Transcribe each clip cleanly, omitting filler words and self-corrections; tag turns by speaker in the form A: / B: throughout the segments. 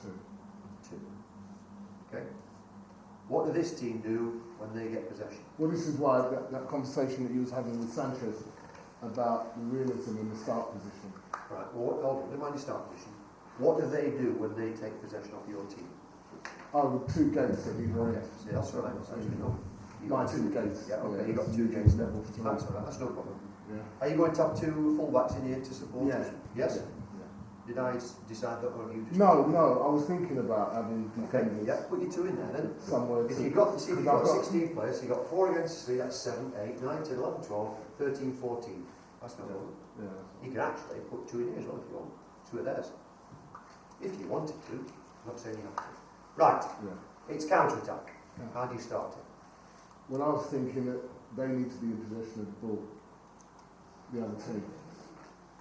A: 2. Okay. What do this team do when they get possession?
B: Well, this is why that conversation that you was having with Sanchez about the realism in the start position.
A: Right, well, hold on, never mind the start position. What do they do when they take possession of your team?
B: Oh, with 2 gates at either end.
A: Yeah, that's right. That's you
B: My
A: got
B: 2 gates.
A: Yeah, okay, you got
B: it's
A: 2 gates there.
B: level 3.
A: That's all right, that's no problem.
B: Yeah.
A: Are you going to have 2 fullbacks in here to support
B: Yeah.
A: us? Yes?
B: Yeah.
A: Did I decide that or you just...
B: No, I was thinking about having defenders.
A: Yeah, put your 2 in there then.
B: Somewhere.
A: If you've got 16 players, so you've got 4 against 3, that's 7, 8, 9, 10, 11, 12, 13, 14. That's no problem.
B: Yeah.
A: You can actually put 2 in here as well if you want. 2 of theirs. If you wanted to. I'm not saying you have to. Right.
B: Yeah.
A: It's counter-attack.
B: Yeah.
A: How do you start it?
B: Well, I was thinking that they need to be in possession of the ball, the other team.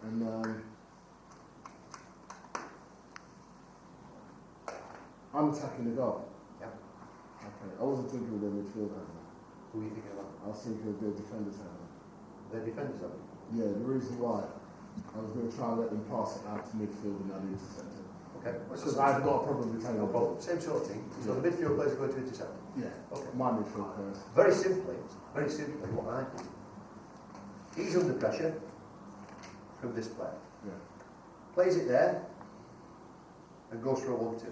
B: And I'm attacking the goal.
A: Yeah.
B: Okay. I wasn't thinking of the midfield having it.
A: Who are you thinking about?
B: I was thinking of the defenders having it.
A: They're defenders, are they?
B: Yeah, the reason why I was going to try and let them pass it out to midfield and I'd intercept it.
A: Okay.
B: Because I've got a problem with taking
A: No
B: the ball.
A: problem. Same sort of thing. So the midfield players are going to intercept.
B: Yeah.
A: Okay.
B: My midfield players.
A: Very simply, what I do. He's under pressure from this player.
B: Yeah.
A: Plays it there and goes for a 1-2.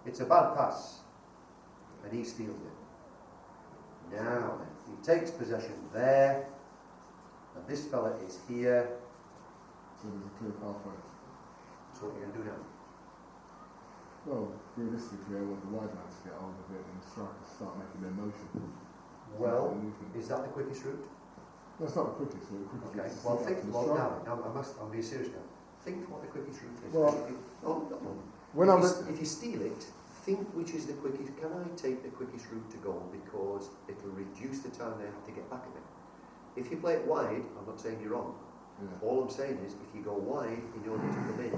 A: It's a bad pass and he steals it. Now then, he takes possession there and this fella is here.
B: So there's a clear pathway.
A: So what are you going to do now?
B: Well, realistically, I want the wide man to get hold of it and the strikers start making their motion.
A: Well, is that the quickest route?
B: That's not the quickest route. The quickest
A: Okay,
B: route is to
A: well
B: stick
A: think,
B: up to the
A: well
B: striker.
A: now, I'm being serious now. Think what the quickest route is.
B: Well, When
A: If you steal it, think which is the quickest. Can I take the quickest route to goal because it'll reduce the time they have to get back at me? If you play it wide, I'm not saying you're wrong.
B: Yeah.
A: All I'm saying is if you go wide in order to come in,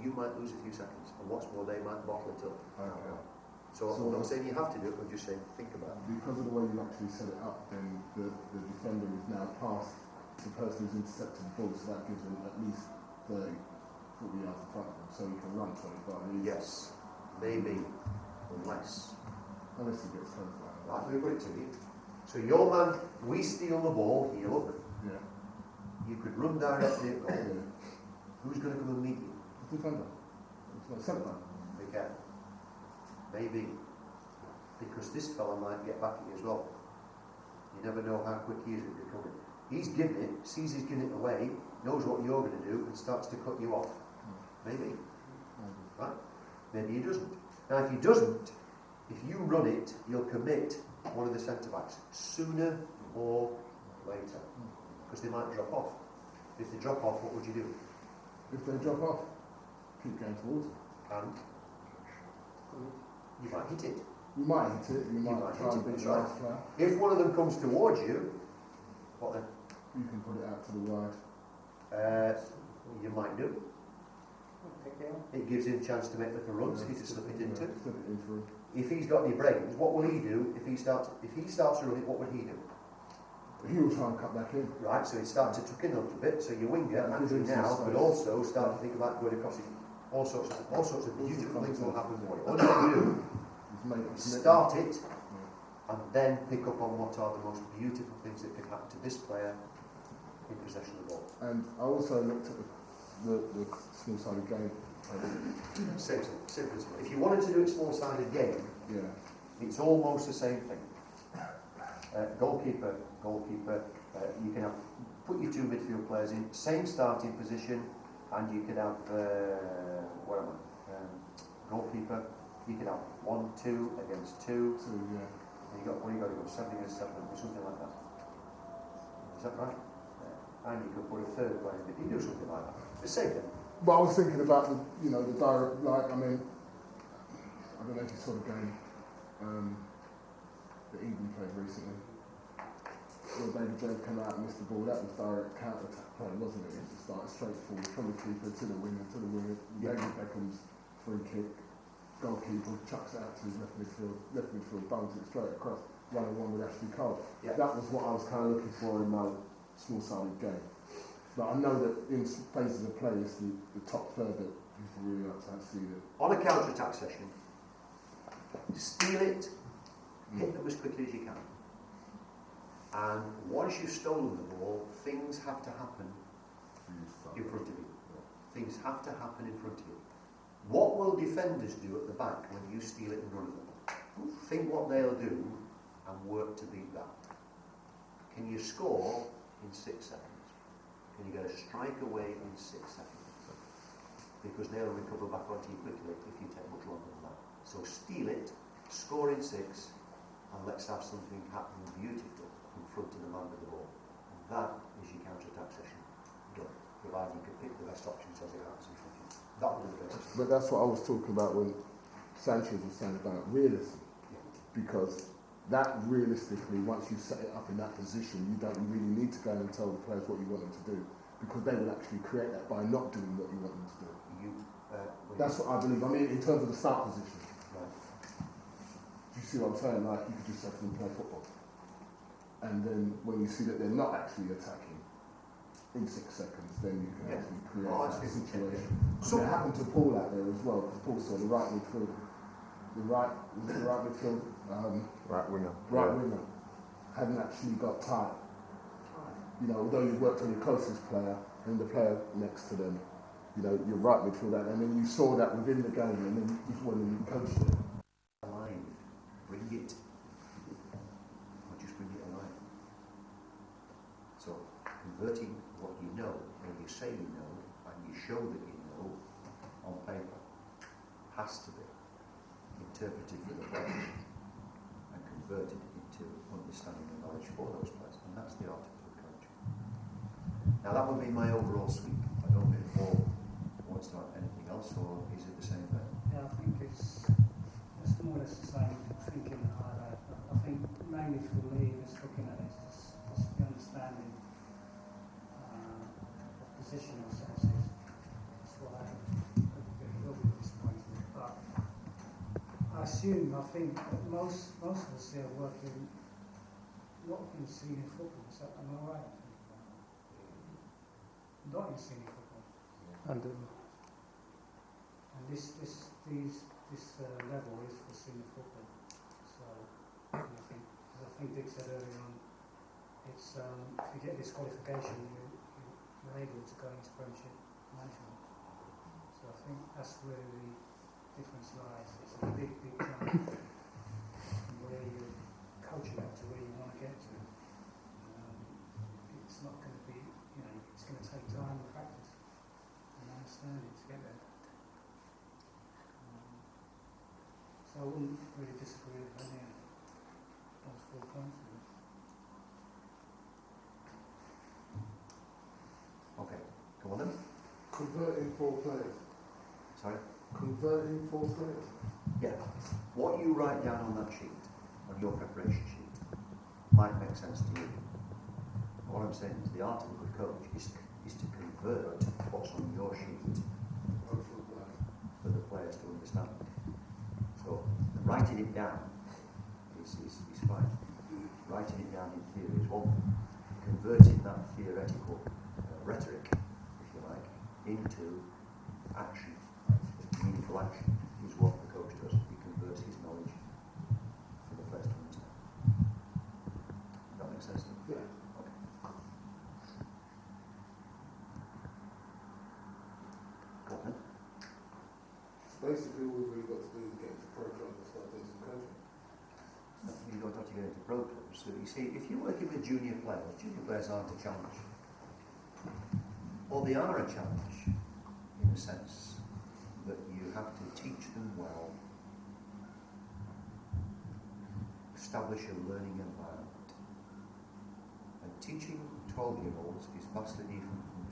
A: you might lose a few seconds. And what's more, they might bottle it up.
B: Okay.
A: So I'm not saying you have to do it, I'm just saying think about it.
B: Because of the way you actually set it up, then the defender is now past the person who's intercepted the ball, so that gives them at least 30, 40 yards in front of them, so you can run 25 meters.
A: Yes, maybe less.
B: Unless he gets close like that.
A: Right, let me put it to you. So your man, we steal the ball, here, look.
B: Yeah.
A: You could run directly at goal.
B: Yeah.
A: Who's going to come and meet you?
B: The defender. It's like centre back.
A: Again. Maybe. Because this fella might get back at you as well. You never know how quick he is at recovering. He's given it, sees he's giving it away, knows what you're going to do, and starts to cut you off. Maybe. Right? Maybe he doesn't. Now, if he doesn't, if you run it, you'll commit one of the centre-backs sooner or later. Because they might drop off. If they drop off, what would you do?
B: If they drop off, keep going towards it.
A: And you might hit it.
B: You might hit it, you might try and beat the last player.
A: If one of them comes towards you, what then?
B: You can put it out to the wide.
A: You might do. It gives him a chance to make little runs, he can slip it into.
B: Slip it in through.
A: If he's got any brains, what will he do if he starts to run it, what would he do?
B: He will try and cut back in.
A: Right, so he'd start to tuck in a little bit, so your winger
B: Yeah,
A: actually
B: gives him
A: now
B: some
A: could
B: space.
A: also start to think about going across it. All sorts of beautiful things will happen for you. All you have to do
B: He's made a
A: is
B: commitment.
A: start it and then pick up on what are the most beautiful things that can happen to this player in possession of the ball.
B: And I also looked at the small-sided game.
A: Same principle. If you wanted to do a small-sided game,
B: Yeah.
A: it's almost the same thing. Goalkeeper. You can put your 2 midfield players in, same starting position, and you can have goalkeeper. You can have 1-2 against 2.
B: So yeah.
A: And you got 7 against 7 or something like that. Is that right? Yeah. And you could put a third player in. You can do something like that. The same thing.
B: But I was thinking about the direct, like, I mean, I don't know if you saw the game that England played recently. Where David James came out and missed the ball. That was direct counter-attack play, wasn't it? It just started straight forward from the keeper to the winger,
A: Yeah.
B: David Beckham's free kick. Goalkeeper chucks it out to his left midfield, bungs it straight across, 1-on-1 with Ashley Cole.
A: Yeah.
B: That was what I was kind of looking for in my small-sided game. But I know that in phases of play, it's the top third that people really like to see it.
A: On a counter-attack session, steal it, hit them as quickly as you can. And once you've stolen the ball, things have to happen in front of you. Things have to happen in front of you. What will defenders do at the back when you steal it and run at them? Think what they'll do and work to beat that. Can you score in 6 seconds? Can you get a strike away in 6 seconds? Because they'll recover back onto you quickly if you take much longer than that. So steal it, score in 6, and let's have something happen beautiful in front of the man with the ball. And that is your counter-attack session done, provided you can pick the best options as it happens in front of you. That will be the basis.
B: But that's what I was talking about when Sanchez was saying about realism.
A: Yeah.
B: Because that realistically, once you set it up in that position, you don't really need to go and tell the players what you want them to do, because they will actually create that by not doing what you want them to do. That's what I believe. I mean, in terms of the start position.
A: Right.
B: Do you see what I'm saying? Like, you could just let them play football. And then when you see that they're not actually attacking in 6 seconds, then you can actually create that situation. So it happened to Paul out there as well, because Paul saw the right midfield, right winger hadn't actually got tight. You know, although you worked on your closest player and the player next to them, you know, your right midfielder, and then you saw that within the game, and then when you coached it.
A: Alive, bring it, or just bring it alive. So, converting what you know, or you say you know, and you show that you know, on paper, has to be interpreted for the players and converted into understanding and knowledge for those players, and that's the art of good coaching. Now that would be my overall sweep. I don't know if Paul wants to add anything else, or is it the same thing?
C: Yeah, I think it's more or less the same thinking that I had. I think mainly for me, just looking at it, is just the understanding of positional senses. That's why I'm a little bit disappointed. But I think that most of us here are working not in senior football. So am I right? Not in senior football. And this level is for senior football. So I think Dick said earlier on, it's if you get this qualification, you're able to go into Premiership management. So I think that's where the difference lies. It's a big jump from where you're coaching up to where you want to get to. It's not going to be, it's going to take time and practice and understanding to get there. So I wouldn't really disagree with any of those 4 points.
A: Okay, come on then.
B: Converting 4 players.
A: Sorry?
B: Converting 4 players.
A: Yeah. What you write down on that sheet, on your preparation sheet, might make sense to you. But what I'm saying is the art of a good coach is to convert what's on your sheet for the players to understand. So writing it down is fine. Writing it down in theory is one thing. Converting that theoretical rhetoric, if you like, into action, meaningful action, is what the coach does. He converts his knowledge for the players to understand. Does that make sense?
B: Yeah.
A: Okay. Go on then.
B: Basically, all we've really got to do is get into pro clubs and start doing some coaching.
A: You don't have to get into pro clubs. So you see, if you're working with junior players aren't a challenge. Or they are a challenge, in a sense, that you have to teach them well, establish a learning environment. And teaching 12-year-olds is vastly different from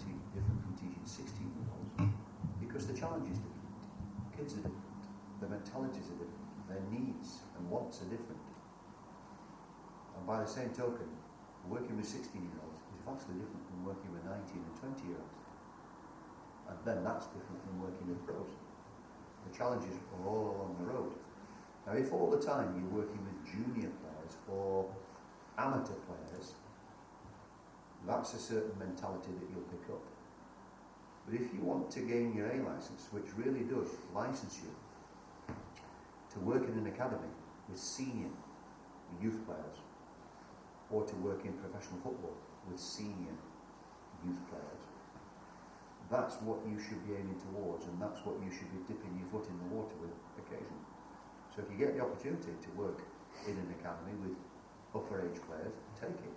A: teaching 16-year-olds, because the challenge is different. Kids are different, their mentalities are different, their needs and wants are different. And by the same token, working with 16-year-olds is vastly different from working with 19 and 20-year-olds. And then that's different from working with pros. The challenges are all along the road. Now, if all the time you're working with junior players or amateur players, that's a certain mentality that you'll pick up. But if you want to gain your A licence, which really does license you to work in an academy with senior youth players, or to work in professional football with senior youth players, that's what you should be aiming towards, and that's what you should be dipping your foot in the water with occasionally. So if you get the opportunity to work in an academy with upper age players, take it.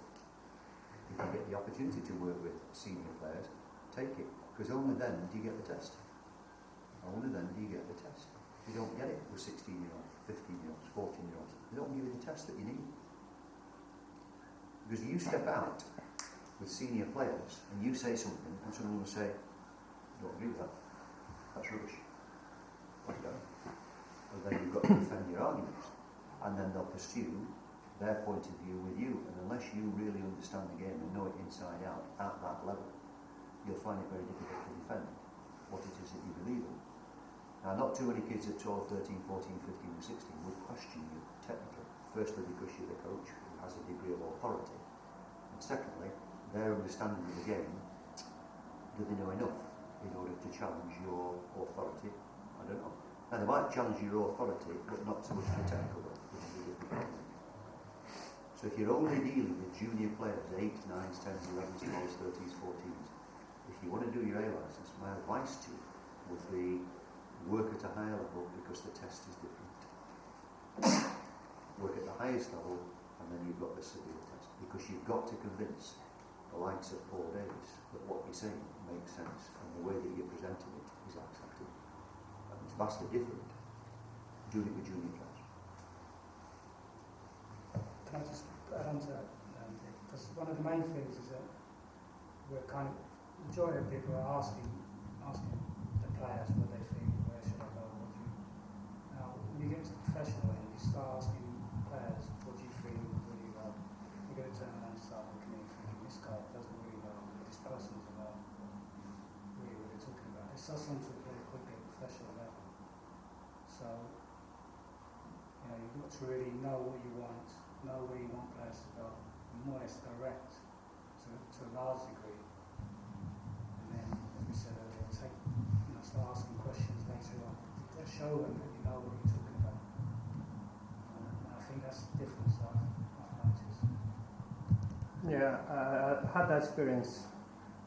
A: If you get the opportunity to work with senior players, take it. Because only then do you get the test. Only then do you get the test. You don't get it with 16-year-olds, 15-year-olds, 14-year-olds. They don't give you the test that you need. Because you step out with senior players and you say something, and someone will say, I don't agree with that. That's rubbish. Well done. And then you've got to defend your arguments. And then they'll pursue their point of view with you. And unless you really understand the game and know it inside out at that level, you'll find it very difficult to defend what it is that you believe in. Now, not too many kids at 12, 13, 14, 15 and 16 would question you technically. Firstly, because you're the coach who has a degree of authority. And secondly, their understanding of the game, do they know enough in order to challenge your authority? I don't know. Now, they might challenge your authority, but not so much in the technical way, which is a different thing. So if you're only dealing with junior players, 8, 9s, 10s, 11s, 12s, 13s, 14s, if you want to do your A licence, my advice to you would be work at a higher level, because the test is different. Work at the highest level, and then you've got the severe test, because you've got to convince the likes of Paul Davis that what you're saying makes sense, and the way that you're presenting it is acceptable. And it's vastly different doing it with junior players.
C: Can I just add on to that? Because one of the main things is that we're kind of, the majority of people are asking the players what they think, where should I go, what do you... Now, when you get to professional and you start asking players, what do you think, where do you go, you're going to turn around and start looking at it thinking, this guy doesn't really know, but this person's about really what they're talking about. It starts on to very quickly at professional level. So, you know, you've got to really know what you want, know where you want players to go, and more or less direct to a large degree. And then, as we said earlier, start asking questions later on to show them that you know what you're talking about. I think that's the difference I've noticed.
D: Yeah, I had that experience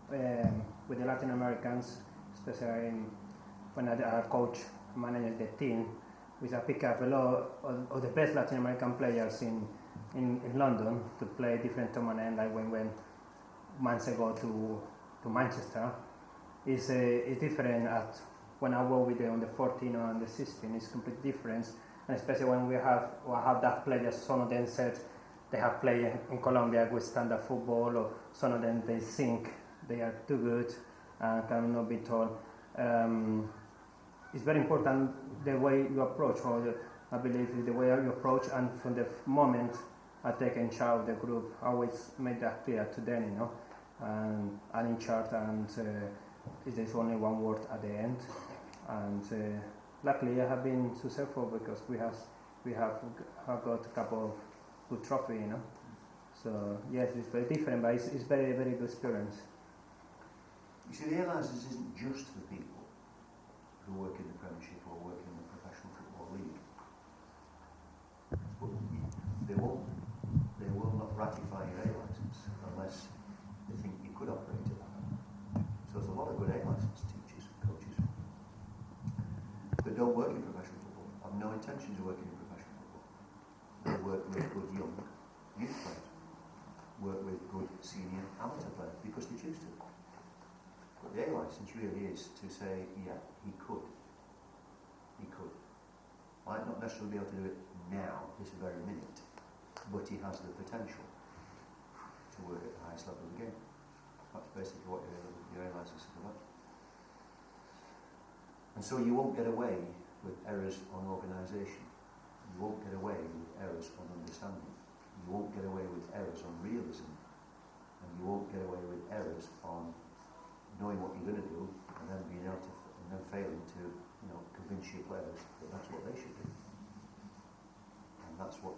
D: with the Latin Americans, especially when I coach, manage the team. We pick up a lot of the best Latin American players in London to play different tournaments, like when we went months ago to Manchester. It's different at when I work with them on the 14 or on the 16. It's completely different, and especially when we have that players. Some of them said they have played in Colombia with standard football, or some of them they think they are too good and cannot be told. It's very important the way you approach, I believe the way you approach, and from the moment I take in charge of the group, I always make that clear to them, you know, and I'm in charge, and there's only one word at the end. And luckily I have been successful, because we have got a couple of good trophies, you know. So yes, it's very different, but it's very, very good experience.
A: You see, the A licence isn't just for people who work in the Premiership or work in the Professional Football League. But they will not ratify your A licence unless they think you could operate at that level. So there's a lot of good A licence teachers and coaches that don't work in professional football, have no intentions of working in professional football. They work with good young youth players, work with good senior amateur players, because they choose to. But the A licence really is to say, yeah, he could. Might not necessarily be able to do it now, this very minute, but he has the potential to work at the highest level of the game. That's basically what your A licence is about. And so you won't get away with errors on organisation. You won't get away with errors on understanding. You won't get away with errors on realism. And you won't get away with errors on knowing what you're going to do, and then being able to, and then failing to, convince your players that that's what they should do. And that's what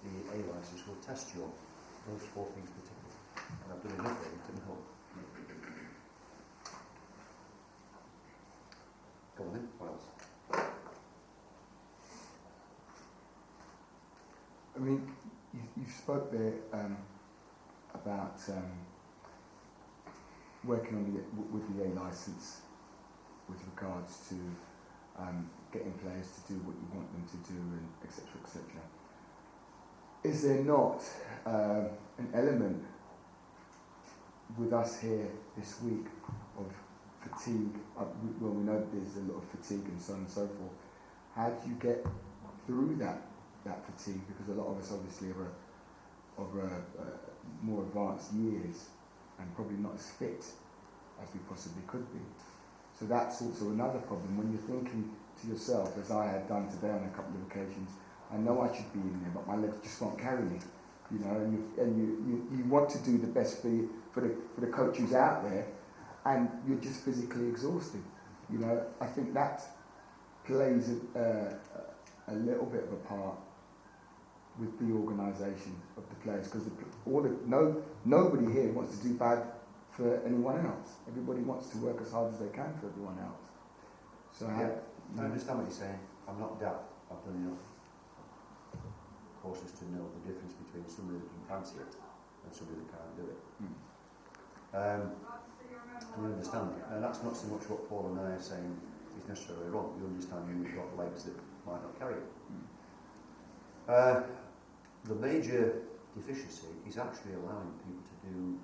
A: the A licence will test you on, those four things particularly. and I've done enough really to know. Go on then, what else?
B: I mean, you spoke there about working on with the A licence with regards to getting players to do what you want them to do, and etc. etc. Is there not an element with us here this week of fatigue? Well, we know there's a lot of fatigue and so on and so forth. How do you get through that fatigue? Because a lot of us obviously are of more advanced years and probably not as fit as we possibly could be. So that's also another problem when you're thinking to yourself, as I had done today on a couple of occasions, I know I should be in there, but my legs just won't carry me. You know, and you want to do the best for the coach who's out there, and you're just physically exhausted. You know, I think that plays a little bit of a part with the organisation of the players, because nobody here wants to do bad for anyone else. Everybody wants to work as hard as they can for everyone else. So
A: yeah, I understand what you're saying. I'm not deaf. I've done enough courses to know the difference between somebody that can fancy it and somebody that can't do it. We understand that. And that's not so much what Paul and I are saying is necessarily wrong. We understand you've got legs that might not carry it. The major deficiency is actually allowing people to do.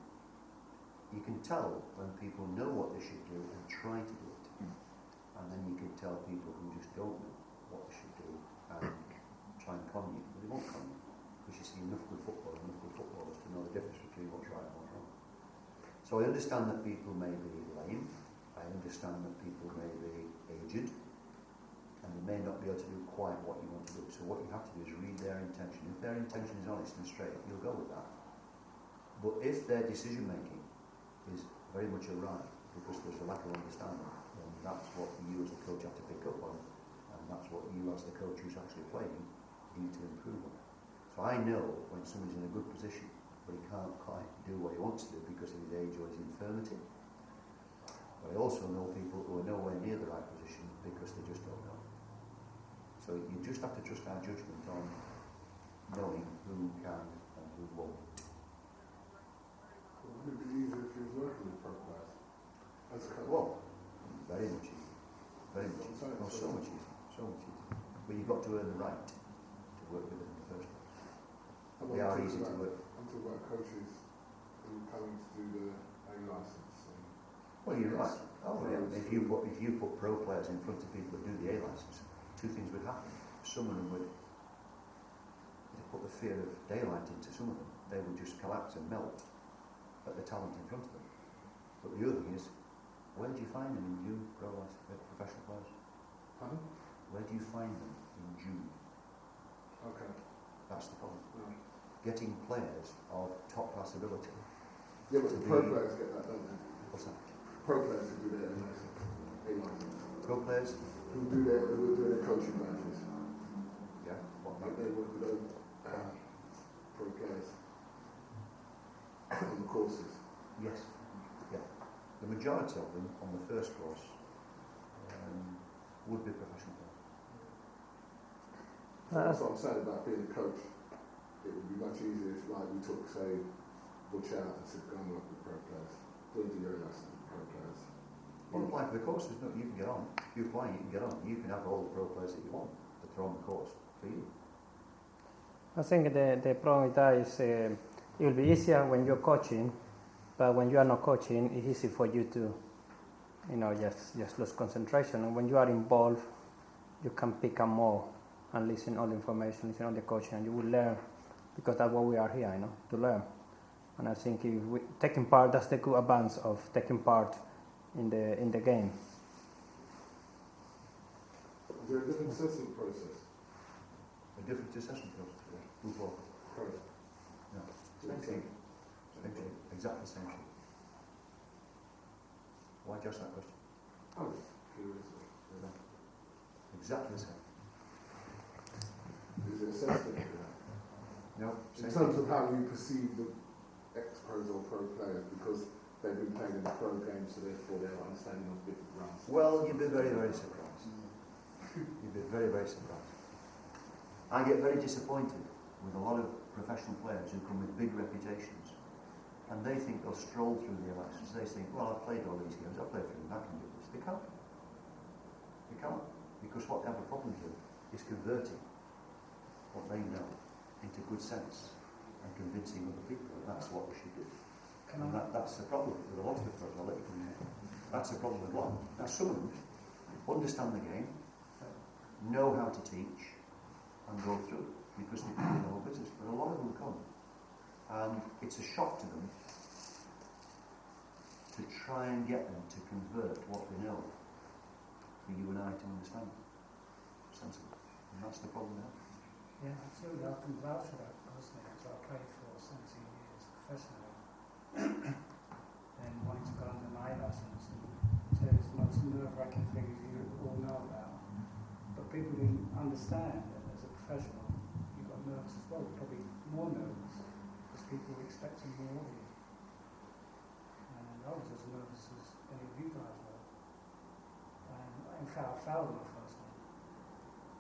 A: You can tell when people know what they should do and try to do it, and then you can tell people who just don't know what they should do and try and con you, but they won't con you, because you see enough good footballers to know the difference between what's right and what's wrong. So I understand that people may be lame, I understand that people may be aged, and they may not be able to do quite what you want to do. So what you have to do is read their intention. If their intention is honest and straight, you'll go with that. But if their decision making is very much awry because there's a lack of understanding, then that's what you as a coach have to pick up on, and that's what you as the coach who's actually playing need to improve on. So I know when somebody's in a good position but he can't quite do what he wants to do because of his age or his infirmity. But I also know people who are nowhere near the right position because they just don't know. So you just have to trust our judgment on knowing who can and who won't.
B: Would it be easier if you was working with pro players?
A: Well, very much easier. Very much easier. Oh, so much easier. So much easier. But you've got to earn the right to work with them in the first place. They are easy to work with.
B: I'm talking about coaches who are coming to do the A licence.
A: Well, you're right. Oh, yeah. If you put pro players in front of people that do the A licence, two things would happen. Some of them would, they put the fear of daylight into some of them. They would just collapse and melt at the talent in front of them. But the other thing is, where do you find them in June, professional players?
B: Pardon?
A: Where do you find them in June?
B: Okay.
A: That's the problem.
B: Yeah.
A: Getting players of top class ability.
B: Yeah, but the pro players get that, don't they?
A: What's that?
B: Pro players who do their A licence.
A: Pro players?
B: Who do their coaching badges.
A: Yeah. What
B: Like they work with those pro players on the courses.
A: Yes. Yeah. The majority of them on the first course would be professional players.
B: That's what I'm saying about being a coach. It would be much easier if, like, we took, say, Butch out and said, go and work with pro players. Don't do your lessons with pro players.
A: Well, apply for the courses. No, you can get on. If you apply, you can get on. You can have all the pro players that you want that are on the course for you.
D: I think the problem with that is it will be easier when you're coaching, but when you are not coaching, it's easy for you to, just lose concentration. And when you are involved, you can pick up more and listen all the information, listen all the coaching, and you will learn, because that's what we are here, to learn. And I think if we taking part, that's the good advance of taking part in the game.
B: Is there a different assessment process?
A: A different assessment process. Move forward.
B: Correct.
A: No. Same thing. Exactly the same thing. Why just that question?
B: I was curious.
A: Exactly the same.
B: Is it assessment?
A: No.
B: In terms of how you perceive the pros or pro players because they've been playing in the pro game, so therefore they have understanding of different rounds?
A: Well, you'd be very, very surprised. You'd be very, very surprised. I get very disappointed with a lot of professional players who come with big reputations and they think they'll stroll through the elections. They think, well, I've played all these games, I've played through them, I can do this. They can't. They can't. Because what they have a problem with is converting what they know into good sense and convincing other people that that's what we should do. And that's the problem with a lot of the pros. I'll let you come in. That's the problem with a lot. Now, some of them understand the game, know how to teach, and go through because they do the whole business. But a lot of them come, and it's a shock to them to try and get them to convert what they know for you and I to understand sensibly. And that's the problem now.
C: Yeah, absolutely. I can vouch for that personally, because I played for 17 years professionally. And wanting to go under my license, and it's the most nerve-wracking thing you all know about. But people didn't understand that as a professional, you got nervous as well, probably more nervous, because people were expecting more of you. And I was as nervous as any of you guys were. And in fact, I failed in the first one.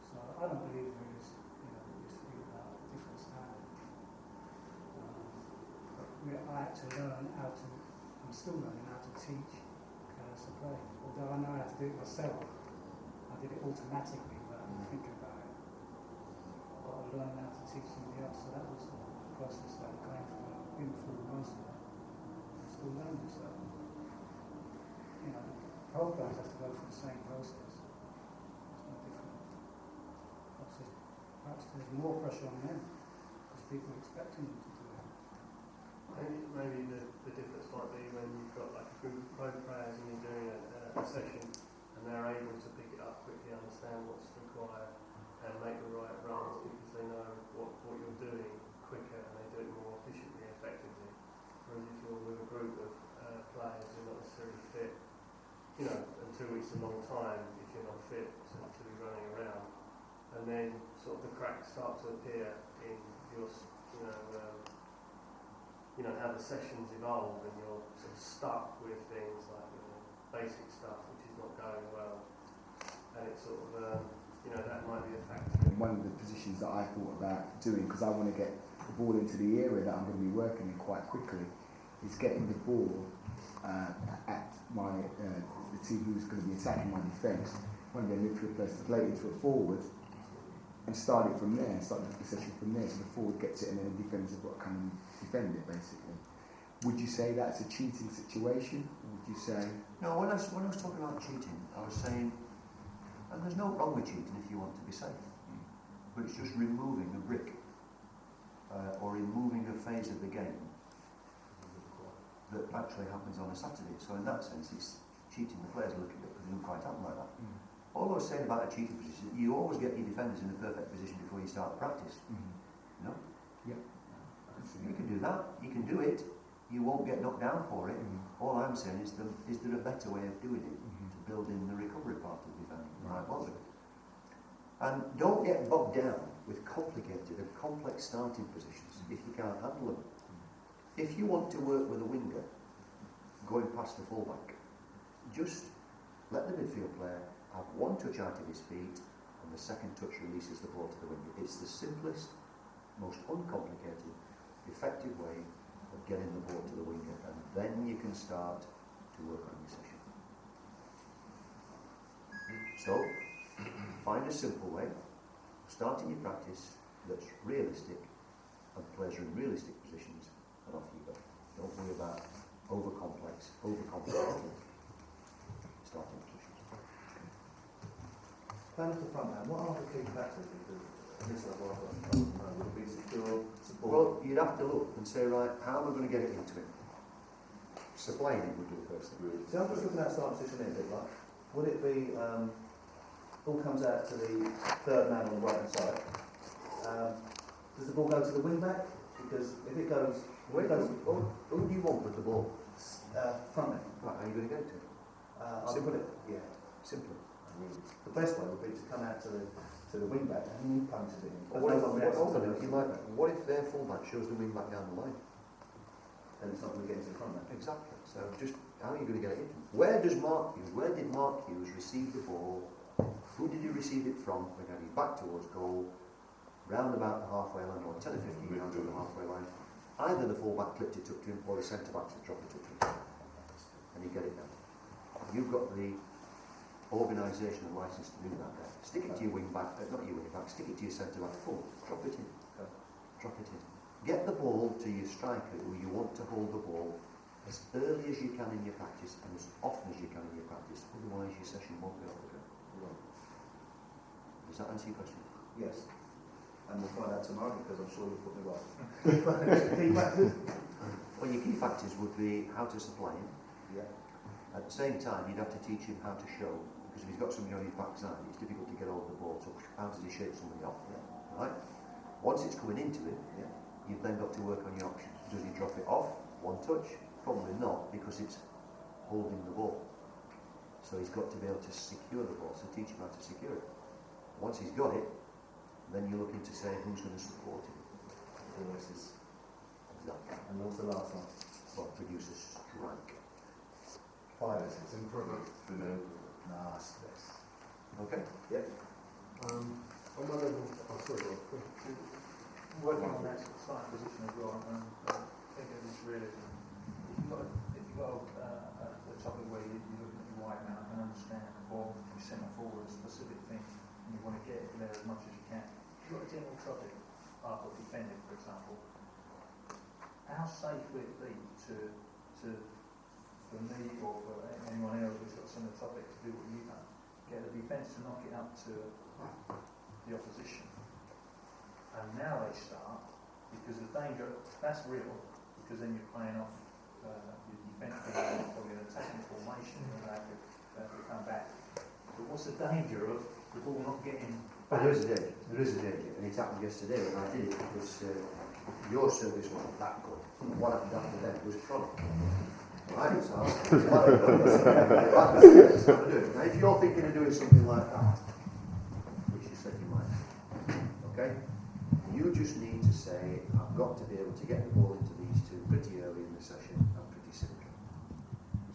C: So I don't believe there is, this thing about a different standard. I had to learn how to, I'm still learning how to teach players to play. Although I know how to do it myself, I did it automatically without thinking about it. I've got to learn how to teach somebody else, so that was a process that I'm going through. I've been through most of it. I'm still learning, so, whole players have to go through the same process. It's no different. Perhaps there's more pressure on them, because people are expecting them to do it.
E: Maybe the difference might be when you've got like a group of pro players and you're doing a session and they're able to pick it up quickly, understand what's required and make the right runs because they know what you're doing quicker and they do it more efficiently, effectively. Whereas if you're with a group of players who are not necessarily fit, and 2 weeks is a long time if you're not fit to be running around, and then sort of the cracks start to appear in your, how the sessions evolve and you're sort of stuck with things like basic stuff which is not going well, and it's sort of that might be a factor.
B: One of the positions that I thought about doing, because I want to get the ball into the area that I'm going to be working in quite quickly, is getting the ball at my the team who's going to be attacking my defence, one of their midfield players to play into a forward and start it from there, start the session from there, so the forward gets it and then the defenders have got to come and defend it basically. Would you say that's a cheating situation? Or would you say...
A: No, when I was talking about cheating, I was saying, and there's no wrong with cheating if you want to be safe, but it's just removing a brick or removing a phase of the game that actually happens on a Saturday. So in that sense, it's cheating the players a little bit because it doesn't quite happen like that. All I was saying about a cheating position, you always get your defenders in the perfect position before you start practice. No?
B: Yeah.
A: You can do that. You can do it. You won't get knocked down for it. All I'm saying is there a better way of doing it to build in the recovery part of defending? Right. Well, and don't get bogged down with complicated and complex starting positions if you can't handle them. If you want to work with a winger going past the fullback, just let the midfield player have one touch out of his feet and the second touch releases the ball to the winger. It's the simplest, most uncomplicated, effective way of getting the ball to the winger, and then you can start to work on your session. So, find a simple way of starting your practice that's realistic and players are in realistic positions, and off you go. Don't worry about overcomplicated starting positions.
F: Playing off the front man, what are the key factors? Because this is what I've got would be secure, support.
A: Well, you'd have to look and say, right, how am I going to get it into him? Supplying him would do the first thing.
F: See, I'm just looking at starting position here a bit like, would it be, ball comes out to the third man on the right hand side, does the ball go to the wing back? Because if it goes,
A: Who do you want with the ball?
F: front man.
A: Right, how are you going to get it to him?
F: I'll put it, yeah.
A: Simply.
F: The best way would be to come out to the wing back and he punches it in.
A: What if their fullback shows the wing back down the line?
F: then it's not going to get into the front man.
A: Exactly. So just how are you going to get it in? Where did Mark Hughes receive the ball? Who did he receive it from? Again, he's back towards goal, round about the halfway line, or 10 or 15 yards from the halfway line. Either the full-back clipped it up to him, or the centre-back dropped it up to him. And he get it down. You've got the organisation and licence to do that there. Stick it to your wing-back, not your wing-back, stick it to your centre-back, full, drop it in. Drop it in. Get the ball to your striker who you want to hold the ball as early as you can in your practice and as often as you can in your practice, otherwise your session won't be able to go. Does that answer your question?
F: Yes. And we'll find out tomorrow because I'm sure you'll put me right. Key factors?
A: Well, your key factors would be how to supply him.
F: Yeah.
A: At the same time, you'd have to teach him how to show, because if he's got somebody on his backside, it's difficult to get over the ball, so how does he shake somebody off?
F: Yeah.
A: Right? Once it's coming into him,
F: Yeah.
A: you've then got to work on your options. Does he drop it off? One touch? Probably not, because it's holding the ball. So he's got to be able to secure the ball, so teach him how to secure it. Once he's got it, then you're looking to say who's going to support him.
F: Voices.
A: Exactly.
F: And what's the last one?
A: Well, produce a strike.
F: Finances.
B: Nice. Yes.
A: Okay?
F: Yep.
B: On my level,
G: Working on that sort of side position as well, and thinking of this realism. If you've got a topic where you're looking at your wide man, I can understand the ball to be sent forward a specific thing, and you want to get it there as much as you can. If you've got a general topic, I've got defending, for example, how safe would it be for me or for anyone else who's got a similar topic to do what you've done, get the defence to knock it up to the opposition? And now they start, because the danger, that's real, because then you're playing off your defence, probably an attacking formation, and they could come back. But what's the danger of the ball not getting
A: Well,
G: back?
A: there is a danger. There is a danger, and it happened yesterday when I did it, because your service wasn't that good. What happened after that was chronic. I was asked, now if you're thinking of doing something like that, which you said you might, okay, you just need to say, I've got to be able to get the ball into these two pretty early in the session and pretty simply.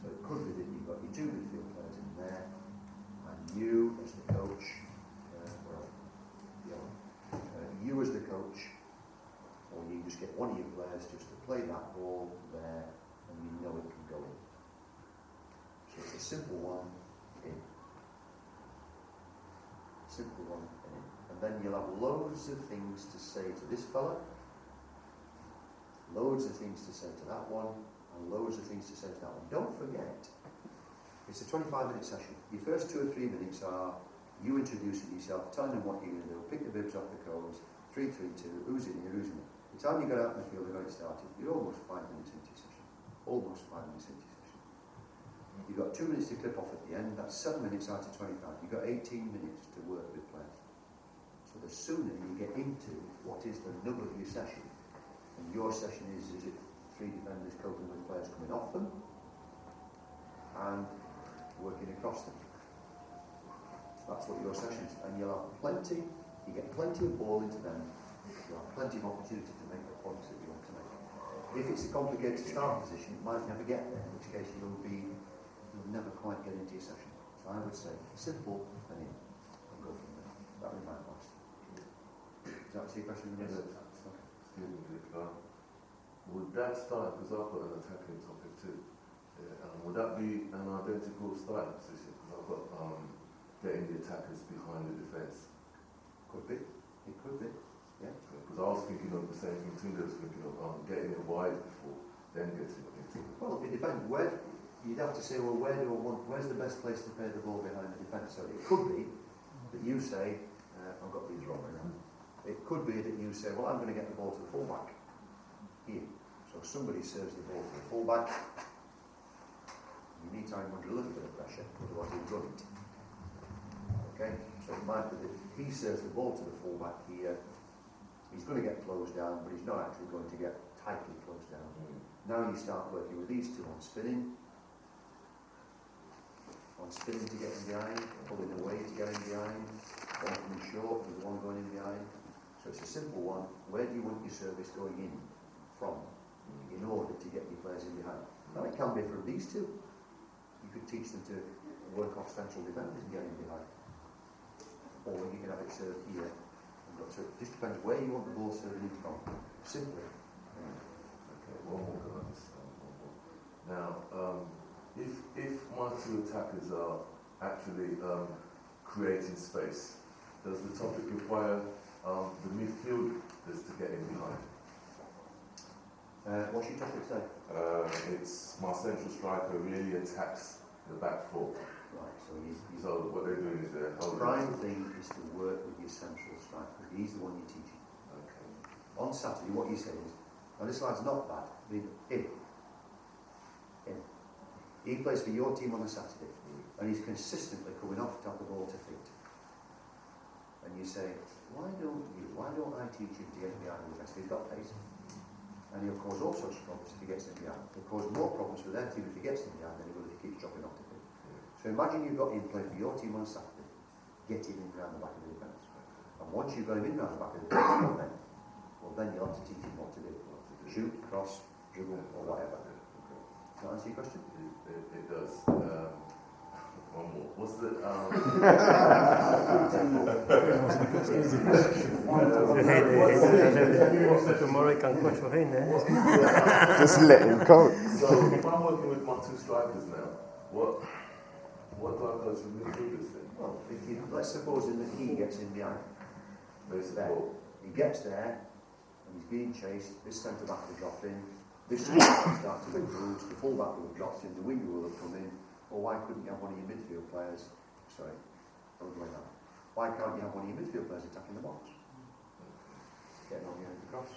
A: So it could be that you've got your two midfield players in there, and you as the coach, you as the coach, or you just get one of your players just to play that ball there, and you know it can go in. So it's a simple one in. Simple one in. And then you'll have loads of things to say to this fella, loads of things to say to that one, and loads of things to say to that one. Don't forget, it's a 25-minute session. Your first 2 or 3 minutes are you introducing yourself, telling them what you're going to do, pick the bibs off the cones, 3, 3, 2, who's in here, who's in here. The time you got out in the field and got it started, you're almost 5 minutes into your session. Almost 5 minutes into your session. You've got 2 minutes to clip off at the end, that's 7 minutes out of 25. You've got 18 minutes to work with players. So the sooner you get into what is the nub of your session, and your session is it 3 defenders coping with players coming off them, and working across them. That's what your session is. And you'll have plenty, you get plenty of ball into them, you'll have plenty of opportunity to make the points that you want to make. If it's a complicated start position, it might never get there, in which case you'll never quite get into your session. So I would say, simple and in, and go from there. That would be my advice. Does that answer your question?
H: Yes. Excuse me, would that start, because I've got an attacking topic too, would that be an identical starting position? Because I've got getting the attackers behind the defence.
A: Could be. It could be. Yeah.
H: Because I was thinking of the same thing too. I was thinking of getting it wide before, then getting it into.
A: Well, it depends. Where you'd have to say, well, where's the best place to play the ball behind the defence? So it could be that you say, I've got these wrong right now. It could be that you say, well, I'm going to get the ball to the fullback here. So somebody serves the ball to the fullback. You need time under a little bit of pressure, otherwise he'll run it. Okay, so it might be that he serves the ball to the fullback here. He's going to get closed down, but he's not actually going to get tightly closed down. Now you start working with these two on spinning to get in behind, pulling away to get in behind, one coming short and the one going in behind. So it's a simple one. Where do you want your service going in from? in order to get your players in behind. Now it can be from these two. You could teach them to work off central defenders and get in behind. Or you can have it served here. So it just depends where you want the ball served in from. Simply.
H: Okay, one more can I understand. One more. Now, if my two attackers are actually creating space, does the topic require the midfielders to get in behind?
A: What's your topic say?
H: It's my central striker really attacks the back four.
A: Right, so
H: So what they're doing is they're
A: the prime thing is to work with your central striker. He's the one you're teaching.
H: Okay.
A: On Saturday, what you say is, now this lad's not bad, leave him. Him. He plays for your team on a Saturday, and he's consistently coming off top the ball to feet. And you say, why don't I teach him to get behind the defence? He's got pace. And he'll cause all sorts of problems if he gets in behind. He'll cause more problems for their team if he gets in behind than he will if he keeps dropping off to feet. So imagine you've got him playing for your team on a Saturday, get him in round the back of the defence. And once you've got him in round the back of the defence, well then you'll have to teach him what to do. Shoot, cross, dribble, or whatever. Does that answer your question?
H: It does. One more. What's the
D: tomorrow I can coach for him, eh?
B: Just let him coach.
H: So if I'm working with my two strikers now, what do I coach with midfielders then?
A: Well, let's suppose that he gets in behind.
H: Basically,
A: He gets there, and he's being chased, this centre-back will drop in, this centre-back will start to improve, the full-back will have dropped in, the winger will have come in, or why couldn't you have one of your midfield players, why can't you have one of your midfield players attacking the box? Getting on the end of the cross.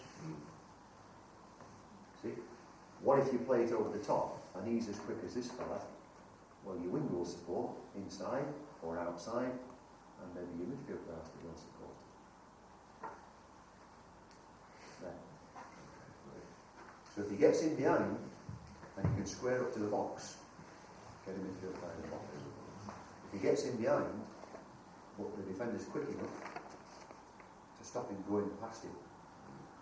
A: See? What if you play it over the top, and he's as quick as this fella? Well, your winger will support, inside or outside, and maybe your midfield player has to go and support. There. So if he gets in behind, and he can square up to the box, get a midfield player in the box. If he gets in behind, but the defender's quick enough to stop him going past him,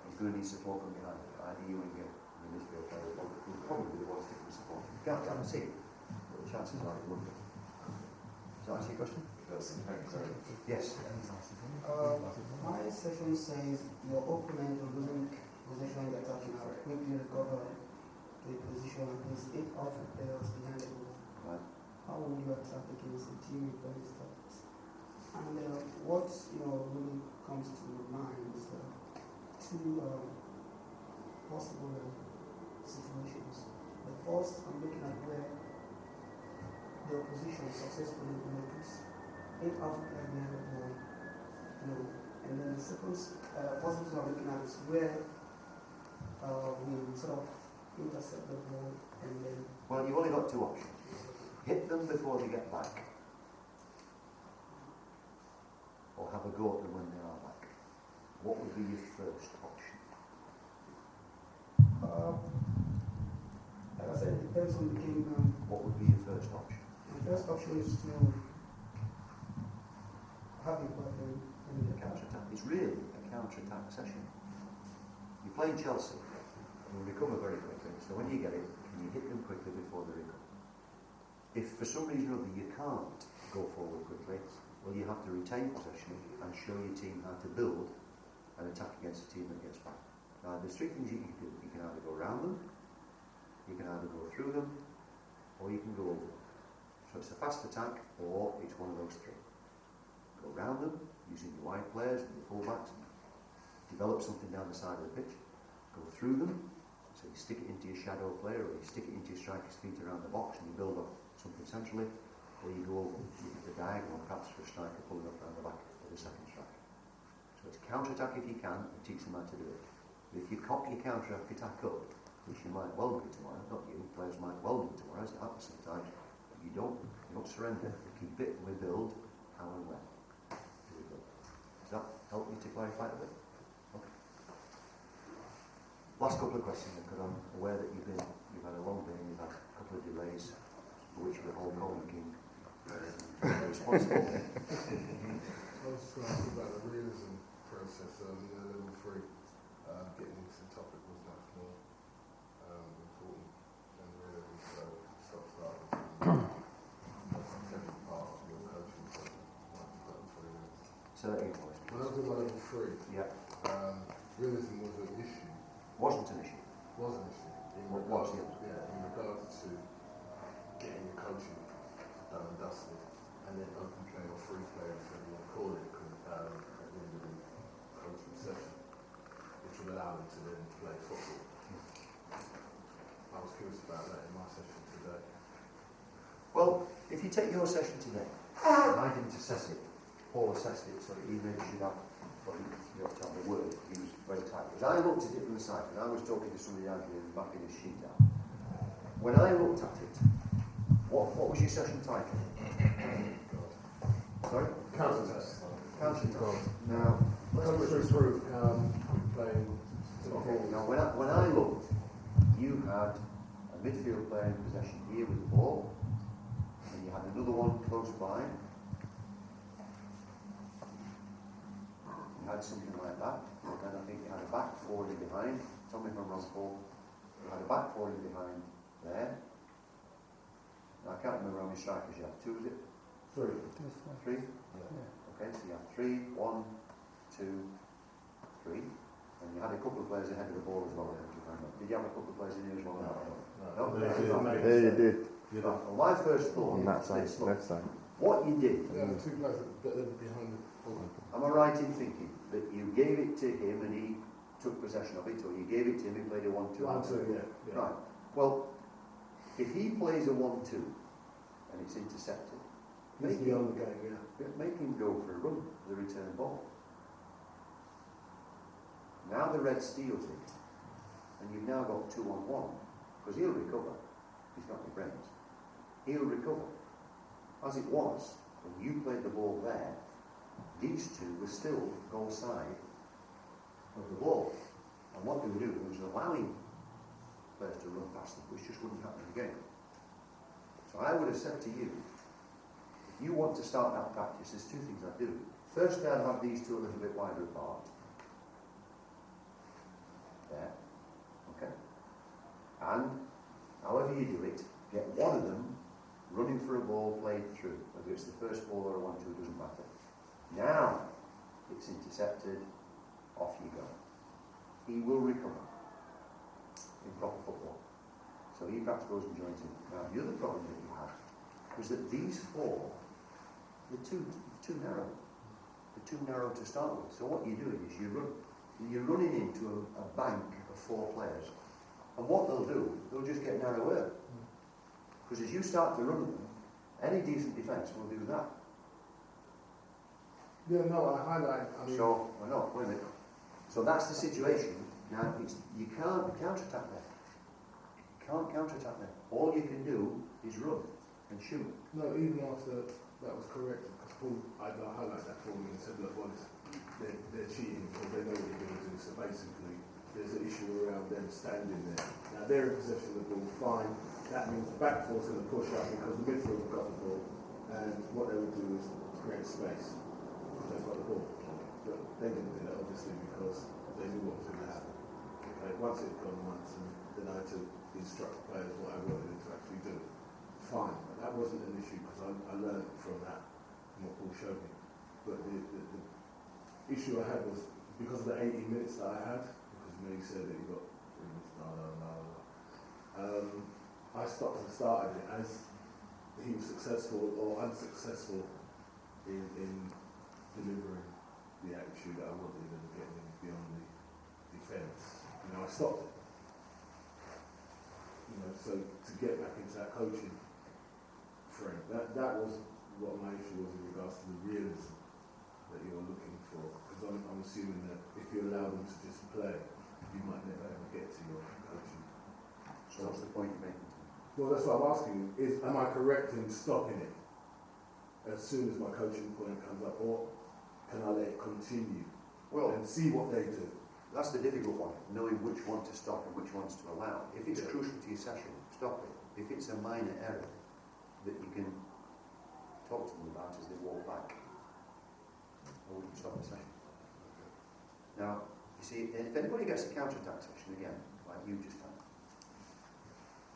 A: he's going to need support from behind. Either you and your midfield player will probably be the ones taking support. You can't guarantee, but the chances are it will be. Does that answer your question? Yes.
I: My session says your opponent will losing possession in the attack now, quickly recover the position and place 8 outfield players behind the ball.
A: Right.
I: How will you attack against a team with these tactics? And what really comes to mind is two possible situations. The first, I'm looking at where the opposition successfully implements 8 outfield players behind the ball. And then the second possibility I'm looking at is where we sort of intercept the ball and then.
A: Well, you've only got 2 options. Hit them before they get back, or have a go at them when they are back. What would be your first option?
I: Like I said, it depends on the game.
A: What would be your first option?
I: The first option is to have a weapon in the
A: Counter-attack. It's really a counter-attack session. You're playing Chelsea, and you recover very quickly. So when you get it, can you hit them quickly before they recover? If for some reason or other you can't go forward quickly, well, you have to retain possession and show your team how to build an attack against a team that gets back. Now, there's 3 things you can do. You can either go around them, you can either go through them, or you can go over them. So it's a fast attack, or it's one of those 3. Go around them, using your wide players and your fullbacks, develop something down the side of the pitch. Go through them, so you stick it into your shadow player, or you stick it into your striker's feet around the box, and you build up something centrally, or you go over the diagonal, perhaps for a striker pulling up around the back of the second striker. So it's counter-attack if you can, and teach them how to do it. But if you cock your counter-attack up, which you might well do tomorrow, not you, players might well do tomorrow, as it happens sometimes, but you don't surrender, you keep it, and we build how and when. Does that help me to clarify a bit? Okay. Last couple of questions, because I'm aware that you've had a long day and you've had a couple of delays, for which we're all calling responsible.
B: I was trying to think about the realism process earlier, level 3. Getting into the topic was much more
A: 13 boys.
B: When I was in my level 3,
A: Yeah.
B: realism was an issue.
A: Wasn't an issue.
B: Was an issue. In
A: What
B: regards,
A: was it?
B: yeah, in regards to getting your coaching done and dusted, and then open play or free play, whatever you want to call it, at the end of the coaching session, which would allow them to then play football. I was curious about that in my session today.
A: Well, if you take your session today, and I didn't assess it, Paul assessed it, so he mentioned that, well, you have to have the word, he was very tight. Because I looked at it from the side, and I was talking to somebody out here back in his sheet down. When I looked at it, what was your session title? Sorry?
B: Counter test.
A: Counter test. Now,
B: Coach to improve playing to the
A: okay,
B: forwards.
A: now when I looked, you had a midfield player in possession here with the ball, and you had another one close by. You had something like that, and then I think you had a back four in behind. Tell me if I'm wrong, Paul. You had a back four in behind there. Now, I can't remember how many strikers you had. 2, is it?
B: 3.
A: 3?
B: Yeah.
A: Okay, so you have 3, 1, 2, 3. And you had a couple of players ahead of the ball as well. Did you have a couple of players in here as well? No.
J: There you did.
A: Well, my first thought
J: On that
A: is
J: side,
A: this, look,
J: left side.
A: what you did,
B: Yeah, 2 players that are behind the ball.
A: am I right in thinking that you gave it to him and he took possession of it, or you gave it to him and played a 1-2?
B: 1-2, yeah.
A: Right. Well, if he plays a 1-2 and it's intercepted,
B: He's
A: make
B: beyond the game, yeah.
A: him go for a run for the return ball. Now the red steals it, and you've now got 2-on-1, because he'll recover. He's got any brains. He'll recover. As it was, when you played the ball there, these two were still goal side of the ball. And what they were doing was allowing players to run past them, which just wouldn't happen again. So I would have said to you, if you want to start that practice, there's 2 things I'd do. First, I'd have these two a little bit wider apart. There. Okay. And however you do it, get one of them running for a ball played through. Whether it's the first ball or a 1-2, doesn't matter. Now it's intercepted, off you go. He will recover in proper football. So he perhaps goes and joins in. Now the other problem that you had was that these 4 were too narrow. They're too narrow to start with. So what you're doing is you're running into a bank of 4 players. And what they'll do, they'll just get narrower. Because as you start to run them, any decent defence will do that.
B: Yeah, no, I highlight.
A: So, well, no, wait a minute. So that's the situation. Now, you can't counter-attack there. You can't counter-attack there. All you can do is run and shoot.
B: No, even after that was corrected, because Paul, I highlight that for me and said, look, well, they're cheating because they know what you're going to do. So basically, there's an issue around them standing there. Now, they're in possession of the ball, fine. That means the back four's going to push up because the midfield have got the ball. And what they would do is create space. They've got the ball. But they didn't do that, obviously, because they knew what was going to happen. Okay, once it had gone once, and then I had to instruct the players what I wanted them to actually do. Fine, but that wasn't an issue because I learned from that, from what Paul showed me. But the issue I had was because of the 80 minutes that I had, because you said that you got 3 minutes, I stopped and started it as he was successful or unsuccessful in delivering the attitude that I wanted and getting him beyond the defence. I stopped it. So to get back into that coaching frame, that was what my issue was in regards to the realism that you're looking for. Because I'm assuming that if you allow them to just play, you might never ever get to your coaching.
A: So what's the point you're making?
B: Well, that's what I'm asking you. Am I correct in stopping it as soon as my coaching point comes up, or can I let it continue and see what they do?
A: That's the difficult one, knowing which one to stop and which ones to allow. If it's crucial to your session, stop it. If it's a minor error that you can talk to them about as they walk back, I wouldn't stop the session. Now, you see, if anybody gets a counter-attack session again, like you just had,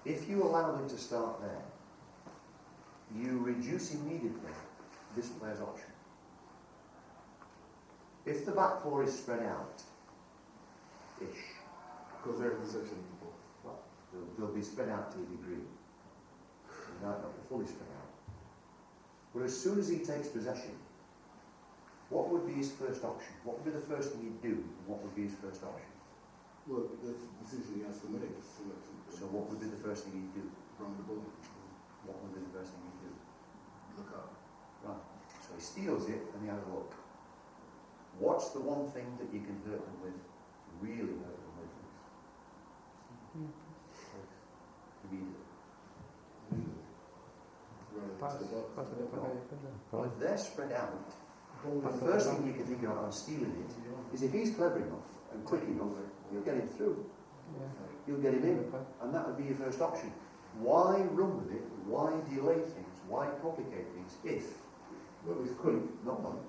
A: if you allow them to start there, you reduce immediately this player's option. If the back four is spread out, ish,
B: Because they're in possession before.
A: they'll be spread out to a degree. They might not be fully spread out. But as soon as he takes possession, what would be his first option? What would be the first thing he'd do? And what would be his first option?
B: Well, that's the decision he has to make.
A: So what would be the first thing he'd do?
B: Run the ball.
A: What would be the first thing he'd do?
B: Look up.
A: Right. So he steals it and he has a look. What's the one thing that you can hurt them with? Really hurt them with? Immediately. Well, if they're spread out, the first thing you can think of on stealing it is if he's clever enough and quick enough, you'll get him through. You'll get him in, and that would be your first option. Why run with it? Why delay things? Why complicate things? If,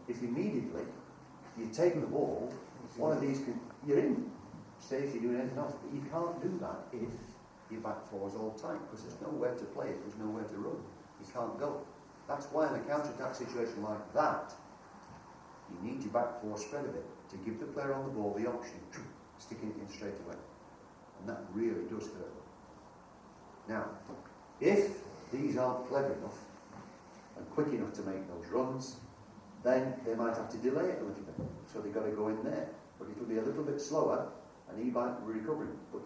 A: if immediately you take the ball, one of these can, you're in. Say if you're doing anything else, but you can't do that if your back four is all tight, because there's nowhere to play it, there's nowhere to run. You can't go. That's why in a counter-attack situation like that, you need your back four spread a bit to give the player on the ball the option of sticking it in straight away. And that really does hurt them. Now, if these aren't clever enough and quick enough to make those runs, then they might have to delay it a little bit. So they've got to go in there. But it'll be a little bit slower and he might be recovering. But